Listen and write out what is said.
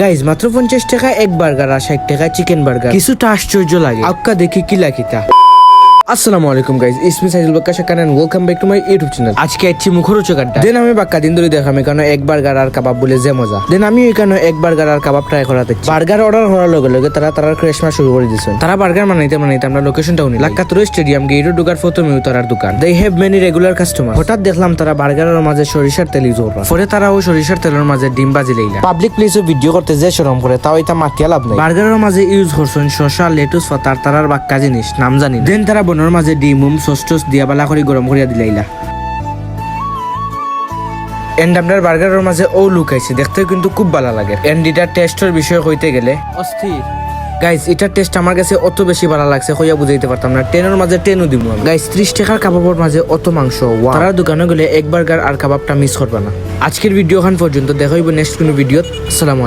Guys মাত্র 50 টাকা এক বার্গার আর 60 টাকা চিকেন বার্গার। কিছুটা আশ্চর্য লাগে, আক্কা দেখি কি লাকিতা। আসসালামু আলাইকুম গাইজ, ইসমি সাইদুল বাক্কা শাকান and welcome back to my YouTube channel. আজকে আছি মুখরোচক আড্ডা। দেন আমি বাক্কা দিন ধরে দেখাম এখানে এক বার্গার আর কাবাব বলে যে মজা। দেন আমি এখানে এক বার্গার আর কাবাব ট্রাই করাতে। বার্গার অর্ডার করার লগে লগে তারা ক্রেশমা শুরু করে দিয়েছেন। তারা বার্গার বানাইতে আমরা লোকেশনটাও নিই লাক্কাতুরা স্টেডিয়াম গেইটে ঢোকার প্রথমে তারার দোকান। They have many regular customer. হঠাৎ দেখলাম তারা বার্গারের মাঝে সরিষার তেল ইউজ করে। পরে তারা ওই সরিষার তেলের মাঝে ডিম ভাজি লইলা। পাবলিক প্লেসে ভিডিও করতে যে শরম করে তাও এটা মাতিয়া লাভ নাই। বার্গারের মাঝে ইউজ করছেন শসা, লেটুস, পাতার তারার বাক্কা জিনিস নাম জানি। দেন তারা বনের মাঝে ডিম সস দিয়া বালা করে গরম করিয়া দিলাইলা। এন্ড আপনার বার্গারের মাঝে ও লুক আইছে, দেখতে কিন্তু খুব ভালো লাগে। এন্ড এটার টেস্টের বিষয় হইতে গেলে অস্থির গাইস। এটার টেস্ট আমার কাছে অত বেশি ভালো লাগছে কইয়া বুঝাইতে পারতাম না। 10 এর মাঝে 10ও দিব গাইস। 30 টাকার কাবাবের মাঝে অত মাংস, তারা দোকানে গেলে এক বার্গার আর কাবাবটা মিস করবা না। আজকের ভিডিও খান পর্যন্ত দেখা হইব নেক্সট কোনো ভিডিও। আসসালামু